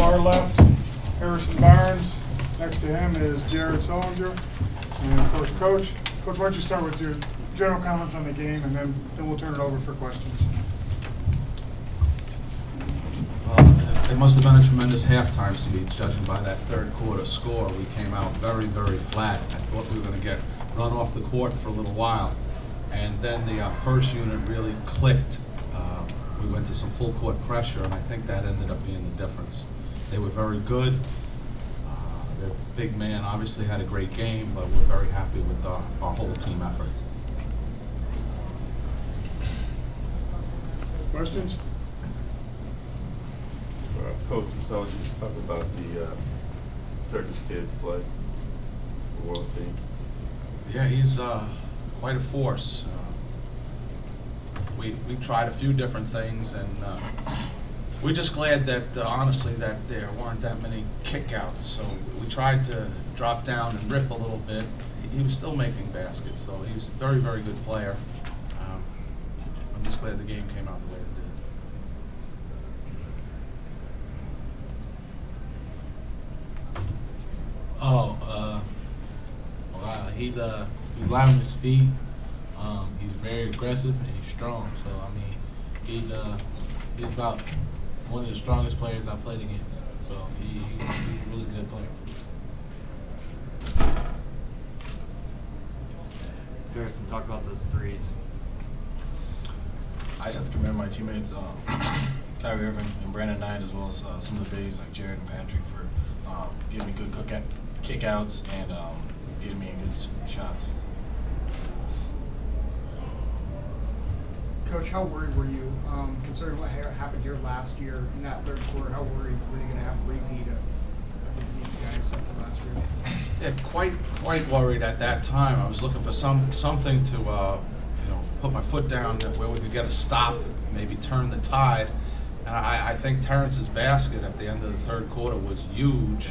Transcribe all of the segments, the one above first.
far left, Harrison Barnes. Next to him is Jared Sullinger. And of course, Coach. Coach, why don't you start with your general comments on the game, and then we'll turn it over for questions. It must have been a tremendous halftime speech, judging by that third quarter score. We came out very, very flat. I thought we were going to get run off the court for a little while. And then the first unit really clicked. We went to some full court pressure, and I think that ended up being the difference. They were very good. Their big man obviously had a great game, but we're very happy with our whole team effort. Questions? Coach, so you talk about the Turkish kids play, the world team. Yeah, he's quite a force. We tried a few different things, and we're just glad that, honestly, that there weren't that many kickouts. So we tried to drop down and rip a little bit. He was still making baskets, though. He was a very, very good player. I'm just glad the game came out the way it did. Oh, he's light on his feet. He's very aggressive and he's strong. So I mean, he's about one of the strongest players I played against. So he's a really good player. Harrison, talk about those threes. I just have to commend my teammates, Kyrie Irving and Brandon Knight, as well as some of the bigs like Jared and Patrick for giving me good kickouts and getting me in good shots. Coach, how worried were you, considering what happened here last year in that third quarter? How worried were you going to have a repeat of these guys from last year? Yeah, quite worried at that time. I was looking for something to put my foot down where we could get a stop, maybe turn the tide. And I think Terrence's basket at the end of the third quarter was huge,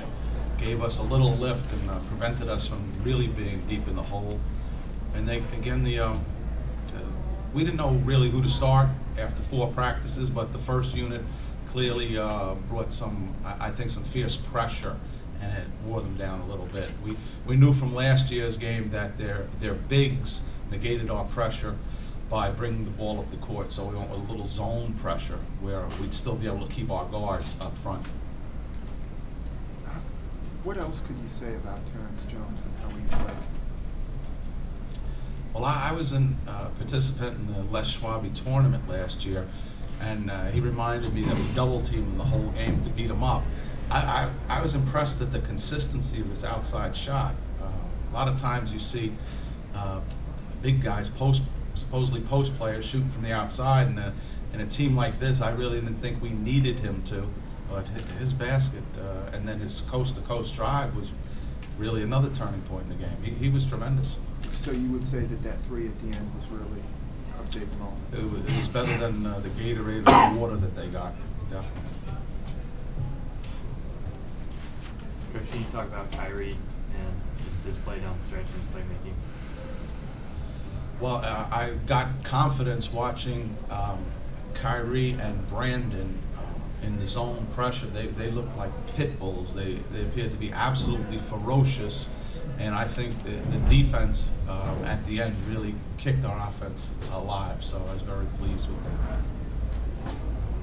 gave us a little lift and prevented us from really being deep in the hole. And they, again, we didn't know really who to start after 4 practices, but the first unit clearly brought some fierce pressure, and it wore them down a little bit. We knew from last year's game that their bigs negated our pressure by bringing the ball up the court, so we went with a little zone pressure where we'd still be able to keep our guards up front. What else could you say about Terrence Jones and how he played? Well, I was a participant in the Les Schwabe tournament last year, and he reminded me that we double-teamed him the whole game to beat him up. I was impressed at the consistency of his outside shot. A lot of times you see big guys, supposedly post players, shooting from the outside, and in a team like this, I really didn't think we needed him to. But his basket and then his coast-to-coast drive was really another turning point in the game. He was tremendous. So you would say that three at the end was really a big moment? It was better than the Gatorade or the water that they got, definitely. Coach, can you talk about Kyrie and just his play down the stretch and playmaking? Well, I got confidence watching Kyrie and Brandon in the zone pressure. They look like pit bulls. They appeared to be absolutely ferocious, and I think the defense at the end really kicked our offense alive, so I was very pleased with that.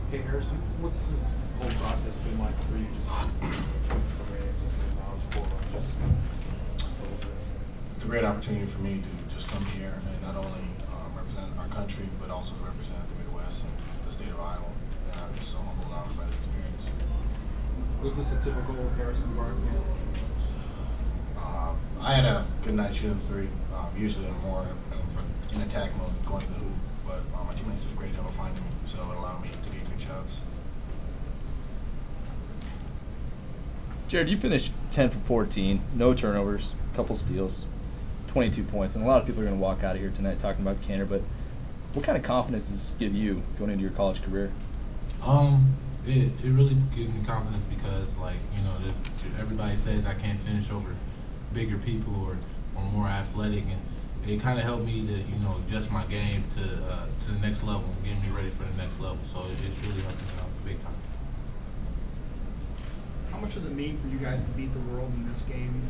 Hey Harrison, what's this whole process been like for you, just knowledgeable of just a little bit? It's a great opportunity for me to just come here and not only represent our country, but also represent the Midwest and the state of Iowa. And I'm just so humbled by the experience. Was this a typical Harrison Barnes game? I had a good night shooting three. Usually I'm more in attack mode going to the hoop, but my teammates did a great job of finding me, so it allowed me to get good shots. Jared, you finished 10 for 14, no turnovers, couple steals, 22 points, and a lot of people are going to walk out of here tonight talking about Cantor, but what kind of confidence does this give you going into your college career? It really gives me confidence because, like, you know, everybody says I can't finish over bigger people or more athletic, and it kind of helped me to, you know, adjust my game to the next level and get me ready for the next level. So it's really helped me out big time. much does it mean for you guys to beat the world in this game?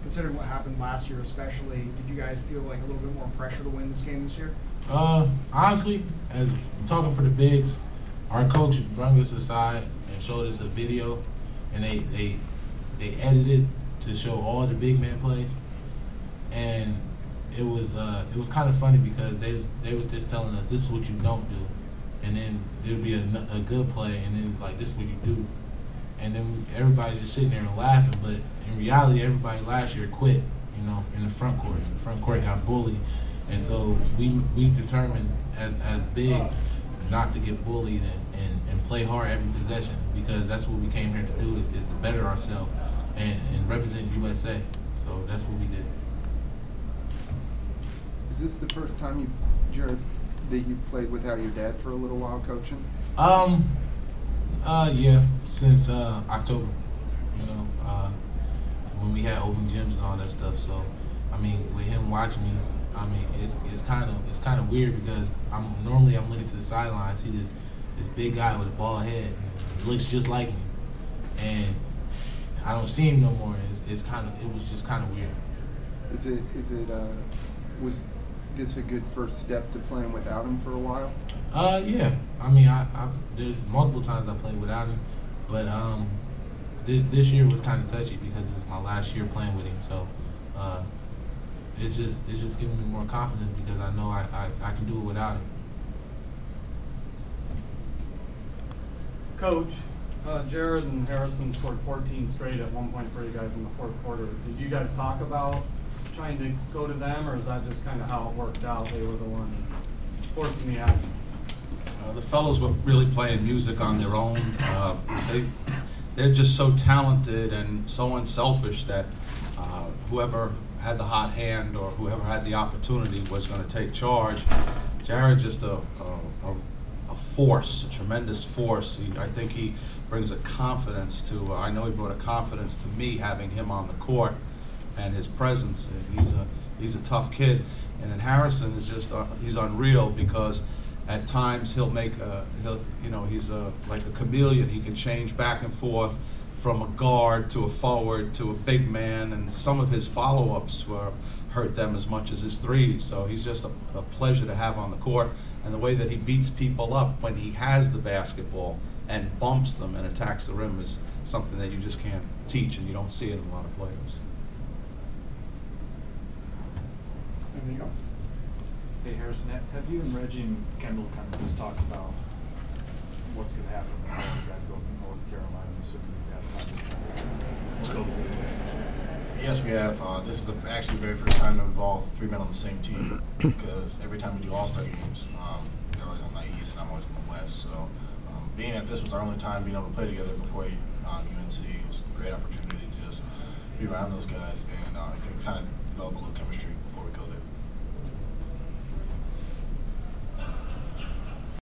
Considering what happened last year especially, did you guys feel like a little bit more pressure to win this game this year? Honestly, as talking for the bigs, our coach brought us aside and showed us a video, and they edited to show all the big man plays, and it was kind of funny because they was just telling us this is what you don't do, and then there'd be a good play, and then it's like this is what you do, and then everybody's just sitting there and laughing, but in reality, everybody last year quit, you know, in the front court. The front court got bullied, and so we determined as bigs not to get bullied and play hard every possession, because that's what we came here to do, is to better ourselves and represent USA. So that's what we did. Is this the first time Jared, that you've played without your dad for a little while coaching? Yeah, since October, you know, when we had open gyms and all that stuff. So, I mean, with him watching me, I mean, it's kind of weird because I'm looking to the sideline, I see this big guy with a bald head, looks just like me, and I don't see him no more. It was just kind of weird. Was this a good first step to playing without him for a while? Yeah. I mean, there's multiple times I played without him, but this year was kind of touchy because it's my last year playing with him. So it's just giving me more confidence because I know I can do it without him. Coach, Jared and Harrison scored 14 straight at one point for you guys in the fourth quarter. Did you guys talk about trying to go to them, or is that just kind of how it worked out? They were the ones forcing the action. The fellows were really playing music on their own. They're just so talented and so unselfish that whoever had the hot hand or whoever had the opportunity was going to take charge. Jared just a force, a tremendous force. I think he brings a confidence to. I know he brought a confidence to me having him on the court and his presence. He's a tough kid, and then Harrison is just he's unreal because at times he'll make he's like a chameleon. He can change back and forth from a guard to a forward to a big man, and some of his follow-ups hurt them as much as his threes. So he's just a pleasure to have on the court, and the way that he beats people up when he has the basketball and bumps them and attacks the rim is something that you just can't teach, and you don't see it in a lot of players. Anything else? Hey Harrison, have you and Reggie and Kendall kind of just talked about what's going to happen when you guys go to North Carolina, assuming you've had time to build a good relationship? Yes, we have. This is actually the very first time that we've all three been on the same team, because every time we do All-Star games, they're always on the East and I'm always on the West. So being that this was our only time being able to play together before UNC, it was a great opportunity to just be around those guys. And